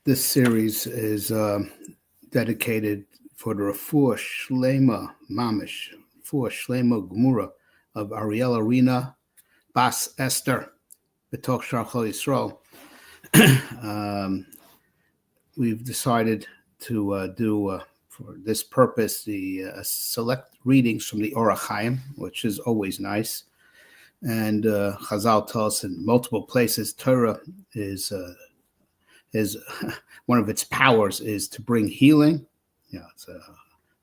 This series is dedicated for the Rafua Shlema Mamish, Rafua Shlema Gemura of Aryela רינה, Bas Esther, בתשח Yisrael. We've decided to do, for this purpose, the select readings from the HaChaim, which is always nice. And Chazal tell us in multiple places, Torah is one of its powers is to bring healing. Yeah, it's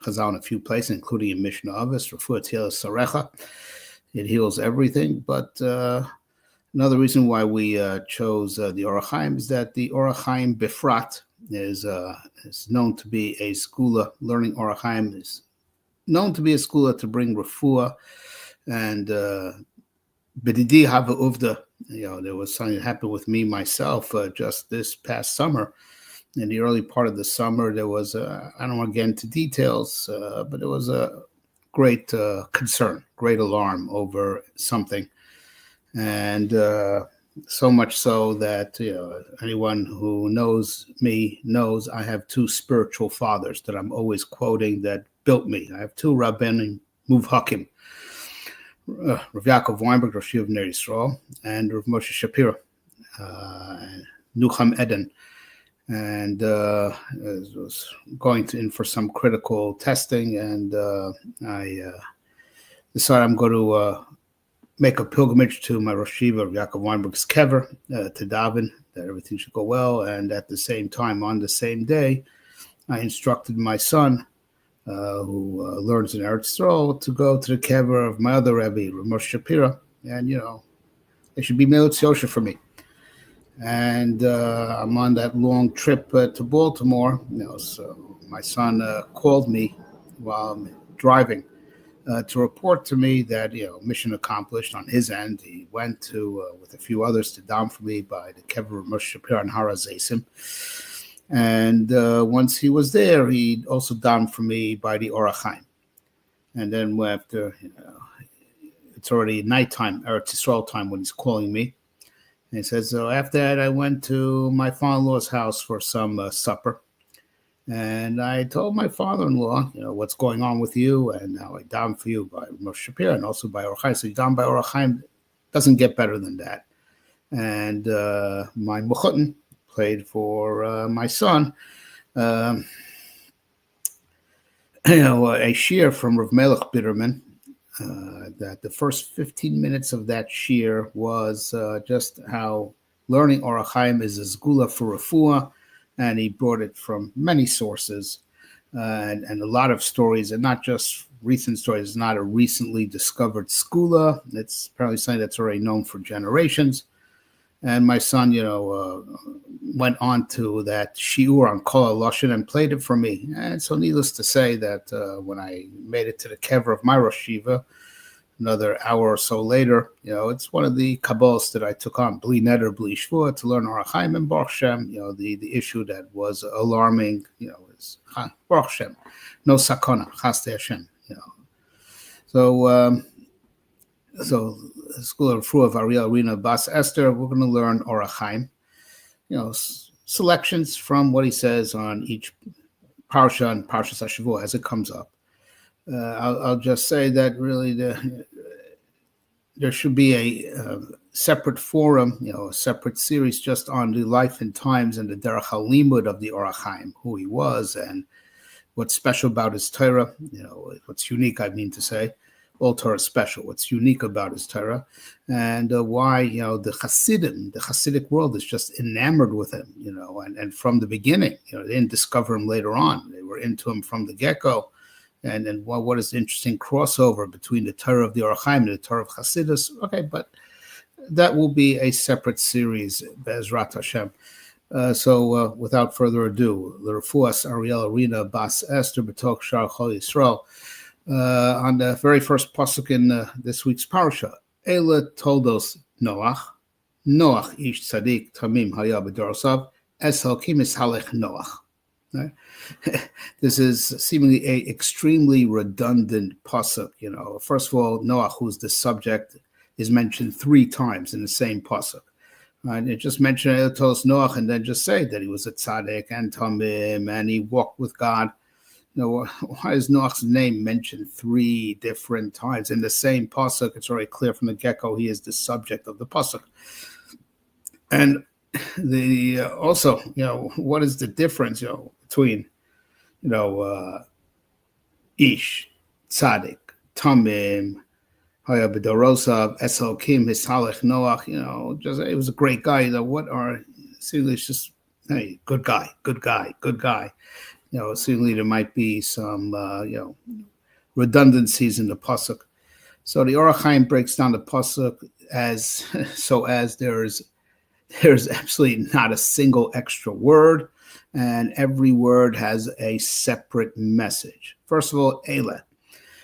Chazal in a few places, including in Mishnah Avos, Lirfoat Sarecha. It heals everything. But another reason why we chose the HaChaim is that the HaChaim Befrat is known to be a skula. Learning HaChaim is known to be a skula to bring refuah. And B'didi Hava Uvda, there was something that happened with me myself just this past summer. In the early part of the summer, there was, I don't want to get into details, but there was a great concern, great alarm over something. And so much so that anyone who knows me knows I have two spiritual fathers that I'm always quoting that built me. I have two Rabbenim Muvhakim. Rav Yaakov Weinberg, Rosh Yeshiva Ner Yisrael, and Rav Moshe Shapira, Nucham Eden, and was going in for some critical testing, and I decided I'm going to make a pilgrimage to my Rosh Yeshiva, Rav Yaakov Weinberg's kever, to daven that everything should go well, and at the same time, on the same day, I instructed my son, who learns in Eretz Yisrael, to go to the kever of my other Rebbe, Rav Moshe Shapira, and it should be Melitz Yosha for me. And I'm on that long trip to Baltimore, so my son called me while I'm driving to report to me that mission accomplished on his end. He went to with a few others to daven for me by the kever of Moshe Shapira and Har HaZeisim. And once he was there, he also davened for me by the HaChaim. And then after, it's already nighttime, Eretz Yisrael time, when he's calling me. And he says, so after that, I went to my father-in-law's house for some supper. And I told my father-in-law, what's going on with you and how I davened for you by Moshe Shapira and also by HaChaim. So you daven by HaChaim, doesn't get better than that. And my mechutin played for my son, a shiur from Rav Melech Bitterman, that the first 15 minutes of that shiur was just how learning HaChaim is a sgula for refuah, and he brought it from many sources and a lot of stories, and not just recent stories. It's not a recently discovered skula. It's apparently something that's already known for generations. And my son, went on to that shiur on Kol HaLashon and played it for me. And so needless to say that when I made it to the kever of my Rosh Yeshiva, another hour or so later, it's one of the kabbalas that I took on, Bli Neder, Bli Shvua, to learn HaChaim and Baruch Shem. The issue that was alarming, is Baruch Shem, no sakona, Chaste Hashem. So School of Lirfoat of Aryela Rína Bas Esther, we're going to learn HaChaim, selections from what he says on each Parsha and Parshas HaShavua as it comes up. I'll just say that really there should be a separate forum, a separate series just on the life and times and the derech halimud of the HaChaim, who he was and what's special about his Torah, what's unique, I mean to say. All Torah is special. What's unique about his Torah, and why the Hasidic world is just enamored with him, and from the beginning, they didn't discover him later on. They were into him from the get-go, and what is the interesting crossover between the Torah of the HaChaim and the Torah of Hasidus? Okay, but that will be a separate series, Be'ezrat Hashem. So without further ado, Lirfoat Aryela Rína Bas Esther betchach Yisrael. On the very first pasuk in this week's parsha, Eila toldos Noach ish tzadik tamim haya b'dorosav es halkim is halech Noach. Right? This is seemingly a extremely redundant pasuk. First of all, Noach, who's the subject, is mentioned 3 times in the same pasuk. Right? It just mentioned it tells Noach, and then just say that he was a tzaddik and tamim, and he walked with God. Why is Noach's name mentioned 3 different times in the same pasuk? It's already clear from the get-go he is the subject of the pasuk. And the also, what is the difference, between, ish, tzaddik, tamim, haya b'dorosav, esokim, hisalech, Noach, just it was a great guy. What are seemingly it's just hey, good guy. Seemingly there might be some redundancies in the pasuk. So the HaChaim breaks down the pasuk as there's absolutely not a single extra word, and every word has a separate message. First of all, Eile.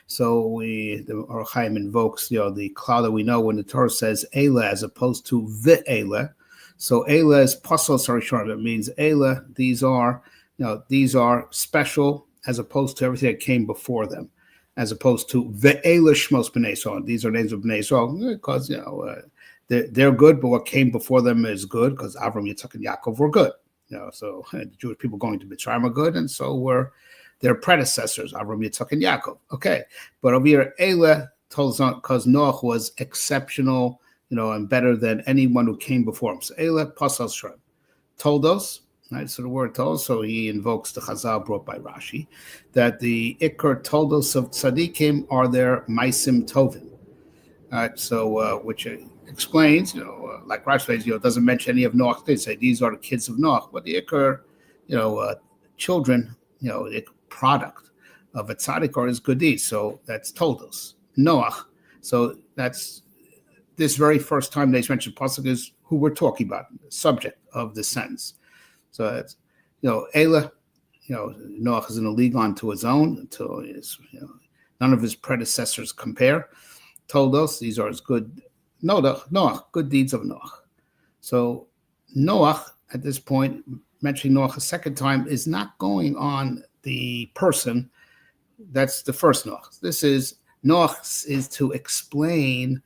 So the HaChaim invokes the cloud that we know when the Torah says Eile as opposed to ve'ele. So Eile is pasal sarishon. It means Eile. These are special as opposed to everything that came before them, as opposed to ve'ele shmos b'nei Yisrael. These are names of b'nei Yisrael because they're good, but what came before them is good because Avram, Yitzchak, and Yaakov were good. So the Jewish people going to Mitzrayim are good, and so were their predecessors, Avram, Yitzchak, and Yaakov. Okay, but over here, Eile told us because Noach was exceptional, and better than anyone who came before him. So Eile pasal shrem told us. Right, so the word told, so he invokes the Chazal brought by Rashi, that the Iker toldos of tzaddikim are their maisim tovim. Right, so which explains, like Rashi says, doesn't mention any of Noach. They say these are the kids of Noach, but the Iker, children, the product of a tzaddik are his good deeds. So that's toldos, Noach. So that's this very first time they mentioned pasuk is who we're talking about, the subject of the sentence. So it's, Eile, Noach is in a league unto his own until his, none of his predecessors compare. Told us these are his good, Noach, good deeds of Noach. So Noach, at this point, mentioning Noach a second time, is not going on the person. That's the first Noach. This is, Noach is to explain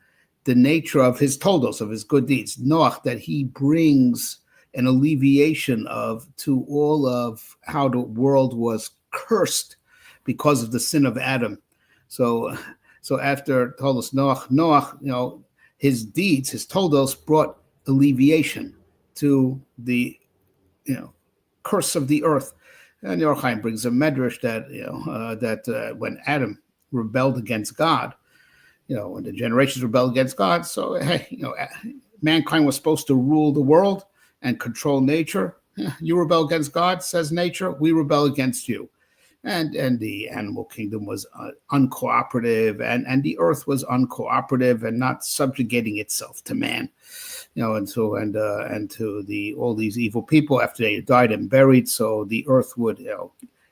the nature of his toldos, of his good deeds. Noach, that he brings an alleviation to all of how the world was cursed because of the sin of Adam. So after toldos Noach, his deeds, his toldos brought alleviation to the, curse of the earth. And HaChaim brings a medrash that when Adam rebelled against God, when the generations rebelled against God, so mankind was supposed to rule the world and control nature. You rebel against God, says nature. We rebel against you. And the animal kingdom was uncooperative, and the earth was uncooperative and not subjugating itself to man, and to all these evil people after they died and buried. So the earth would,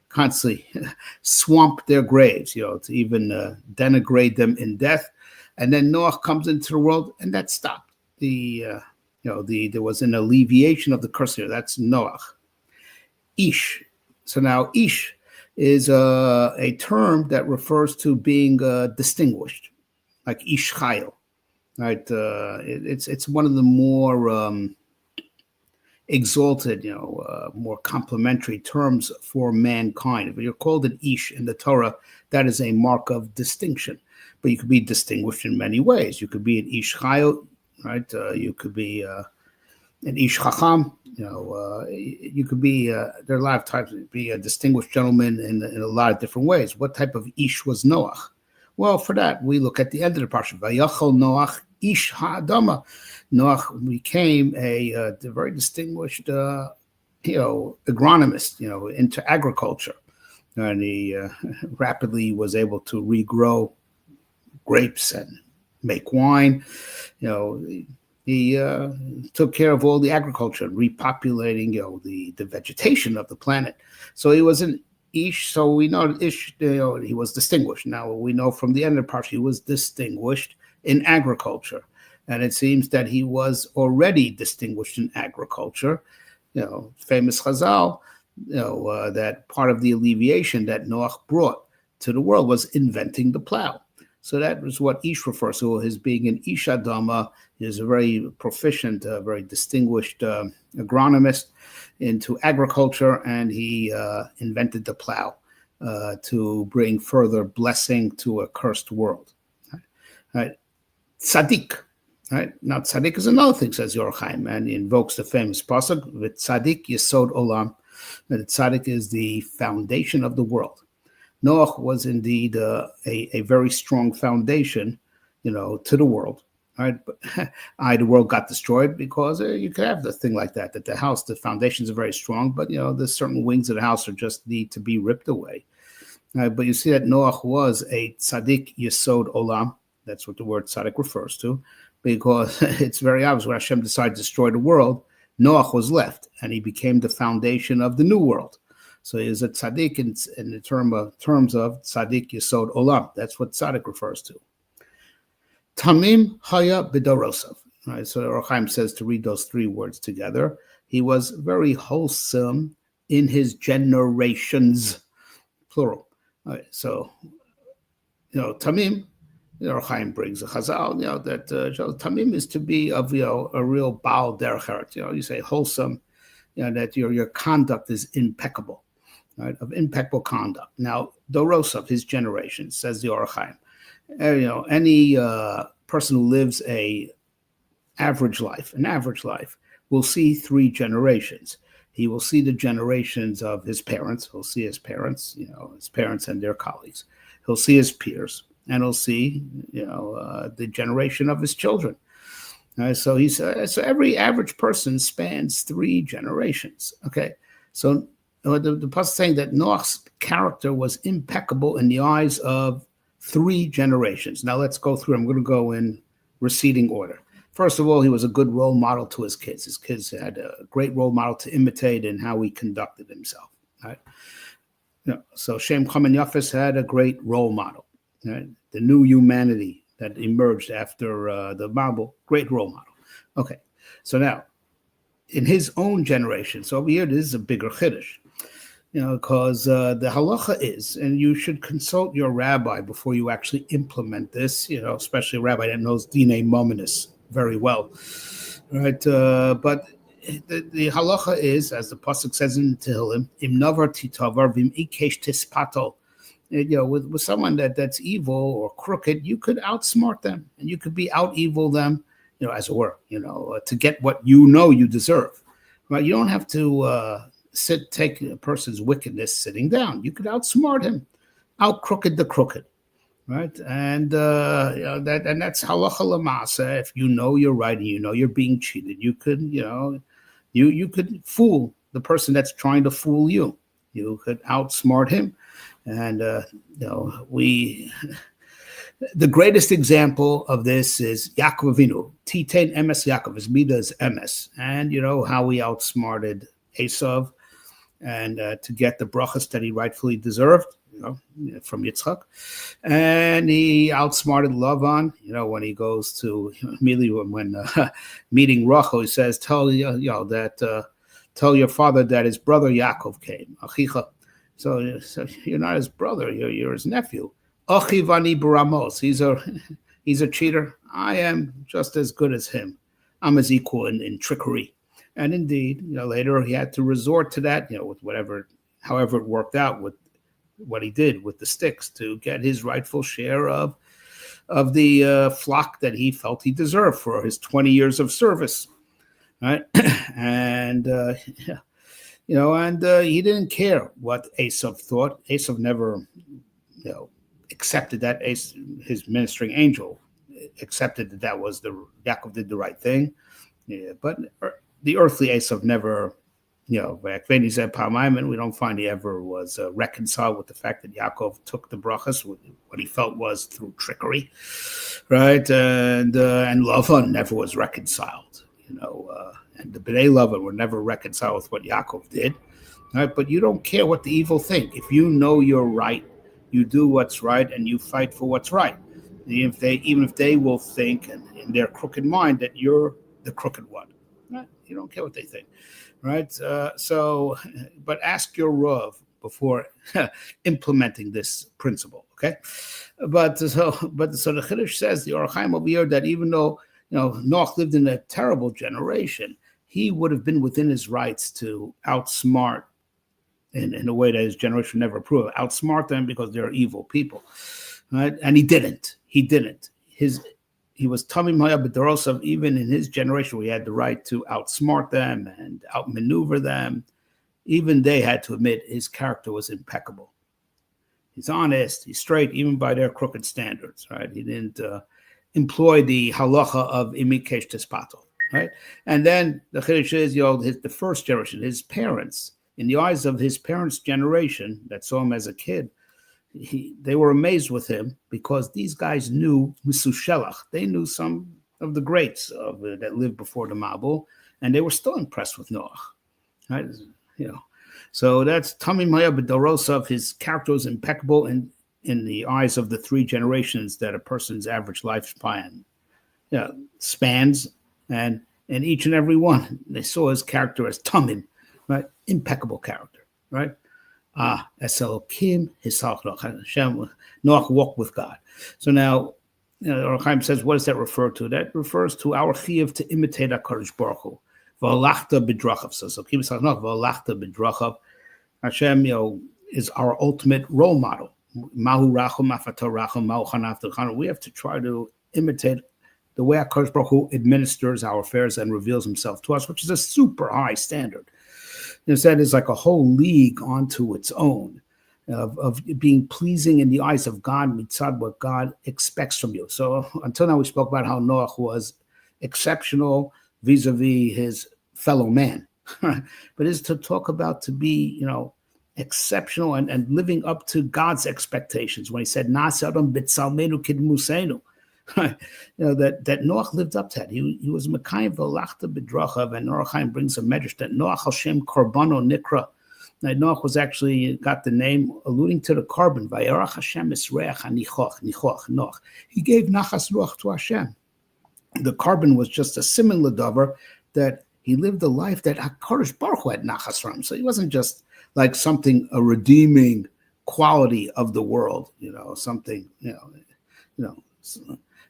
constantly swamp their graves, to even denigrate them in death. And then Noach comes into the world, and that stopped. There was an alleviation of the curse here. That's Noach. Ish. So now Ish is a term that refers to being distinguished, like Ish Chayil. Right? It's one of the more exalted, more complimentary terms for mankind. If you're called an Ish in the Torah, that is a mark of distinction. But you could be distinguished in many ways. You could be an Ish Chayil, right? You could be an Ish Chacham. You could be. There are a lot of types. Be a distinguished gentleman in a lot of different ways. What type of Ish was Noach? Well, for that we look at the end of the parsha. Vayachol Noach Ish Ha'adama. Noach became a very distinguished, agronomist. Into agriculture, and he rapidly was able to regrow grapes and make wine. He took care of all the agriculture, repopulating, the vegetation of the planet. So he was an Ish. So we know Ish, he was distinguished. Now we know from the end of the parsha he was distinguished in agriculture, and it seems that he was already distinguished in agriculture. Famous Chazal, that part of the alleviation that Noach brought to the world was inventing the plow. So that was what Ish refers to, his being an Ish Adama. He is a very proficient, very distinguished agronomist into agriculture, and he invented the plow to bring further blessing to a cursed world. Right? Tzaddik. Right? Now, tzaddik is another thing, says HaChaim, and he invokes the famous pasuk, with tzaddik yesod olam, that tzaddik is the foundation of the world. Noach was indeed a very strong foundation, to the world. Right? But the world got destroyed because you could have the thing like that the house, the foundations are very strong, but there's certain wings of the house are just need to be ripped away. But you see that Noach was a tzaddik yesod olam. That's what the word tzaddik refers to, because it's very obvious when Hashem decided to destroy the world, Noach was left, and he became the foundation of the new world. So he is a tzaddik in the terms of tzaddik yesod olam. That's what tzaddik refers to. Tamim haya b'dorosav. Right, so HaChaim says to read those three words together. He was very wholesome in his generations, plural. Right, so, Tamim, HaChaim brings a chazal, that Tamim is to be of, a real Baal derech eretz. You say wholesome, that your conduct is impeccable, right? Of impeccable conduct. Now, Dorosov, his generation, says the HaChaim. Any person who lives an average life will see three generations. He will see the generations of his parents. He'll see his parents, his parents and their colleagues. He'll see his peers, and he'll see, the generation of his children. So he says, so every average person spans three generations. Okay, so the pasuk saying that Noach's character was impeccable in the eyes of three generations. Now let's go through. I'm going to go in receding order. First of all, he was a good role model to his kids. His kids had a great role model to imitate in how he conducted himself. Right? So Shem Chaim and Yafes had a great role model. Right? The new humanity that emerged after the Bible, great role model. Okay, so now in his own generation, so over here this is a bigger chiddush. Because the halacha is, and you should consult your rabbi before you actually implement this, especially a rabbi that knows Dinei Mominus very well, right? But the halacha is, as the pasuk says in Tehillim, im navar titavar vim ikesh tispato. With someone that's evil or crooked, you could outsmart them, and you could be out evil them, as it were, to get what you deserve, right? You don't have to take a person's wickedness sitting down. You could outsmart him, out crooked the crooked, right? And that's halacha lamasa. If you're right and you're being cheated, you could you could fool the person that's trying to fool you. You could outsmart him, and the greatest example of this is Yaakov Avinu. Titain emes Yaakov, his midah is emes, and how he outsmarted Esav. And to get the brachas that he rightfully deserved, from Yitzchak. And he outsmarted Lavan, when he goes to, immediately when meeting Rachel, he says, tell your father that his brother Yaakov came, Achicha. So you're not his brother, you're his nephew. Achivani Baramos, he's a cheater. I am just as good as him. I'm his equal in trickery. And indeed, later he had to resort to that, with however it worked out with what he did with the sticks to get his rightful share of the flock that he felt he deserved for his 20 years of service, right? And he didn't care what Esav thought. Esav never, accepted that. His ministering angel accepted that was Yaakov did the right thing. Yeah, but the earthly Esav never, Vakveni said Palmaiman, we don't find he ever was reconciled with the fact that Yaakov took the brachas, what he felt was through trickery, right? And Lavan never was reconciled, and the Bnei Lavan were never reconciled with what Yaakov did, right? But you don't care what the evil think. If you know you're right, you do what's right and you fight for what's right. Even if they will think in their crooked mind that you're the crooked one. Right? You don't care what they think, right? But ask your Rav before implementing this principle. Okay, but so the Chiddush says, the HaChaim over here, that even though Noach lived in a terrible generation, he would have been within his rights to outsmart, in a way that his generation never approved, outsmart them because they're evil people, right? And he didn't. He was Tamim Haya B'Dorosav. Even in his generation, we had the right to outsmart them and outmaneuver them. Even they had to admit his character was impeccable. He's honest, he's straight, even by their crooked standards, right? He didn't employ the halacha of imikesh tespato, right? And then the chiddush is, the first generation, his parents, in the eyes of his parents' generation that saw him as a kid, they were amazed with him because these guys knew Misushelach. They knew some of the greats that lived before the Mabul, and they were still impressed with Noach, right? So that's Tamim Haya B'Dorosav. His character was impeccable in the eyes of the three generations that a person's average lifespan spans, and each and every one, they saw his character as Tamim, right? Impeccable character, right? Eselokim Hisach Noach. Noach walked with God. So now, HaChaim says, what does that refer to? That refers to our chiyuv to imitate HaKadosh Baruch Hu. V'alachta b'drachav. So Eselokim Hisach Noach. V'alachta b'drachav. Hashem, is our ultimate role model. Mahu rachum afato rachum mahu chanafta chanu. We have to try to imitate the way HaKadosh Baruch Hu administers our affairs and reveals himself to us, which is a super high standard. That is like a whole league onto its own of being pleasing in the eyes of God, mitzad, what God expects from you. So until now, we spoke about how Noach was exceptional vis-a-vis his fellow man. But it's to talk about to be, exceptional and living up to God's expectations. When he said, "Na'aseh b'tzalmenu kidmusenu," that Noach lived up to that. He was Mekayim v'alachta b'drachav, and HaChaim brings a medrash that Noach Hashem Korbano Nikra. That Noach was actually got the name alluding to the carbon. Vayarach Hashem Esreach Nichoch Noach. He gave nachas ruach to Hashem. The carbon was just a similar davar that he lived a life that HaKadosh Baruch Hu had nachas from. So he wasn't just like a redeeming quality of the world, something,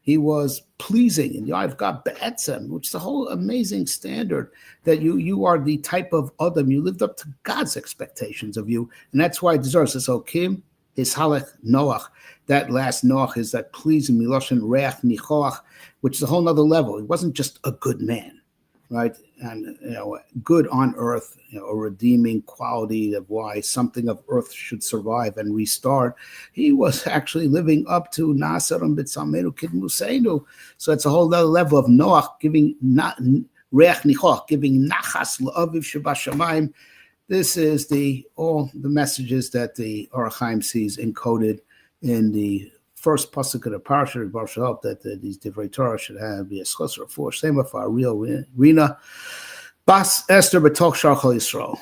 he was pleasing in the eye of God, be'etzem, which is a whole amazing standard that you are the type of Adam. You lived up to God's expectations of you, and that's why it deserves. So Kim, his halach Noach, that last Noach is that pleasing miloshen reach nichoach, which is a whole nother level. He wasn't just a good man, right? And good on earth, a redeeming quality of why something of earth should survive and restart. He was actually living up to Nasarim B'Tzalmenu Kidmusenu. So it's a whole other level of Noach giving Reach Nichoch, giving Nachas L'Aviv Shebashamayim. This is all the messages that the HaChaim sees encoded in the first pasuk of the Parshas, Baruch Hu, that these divrei Torah should have be a schos for Shlema for Aryel Rína Bas Esther B'Toch Shar Chol Yisrael.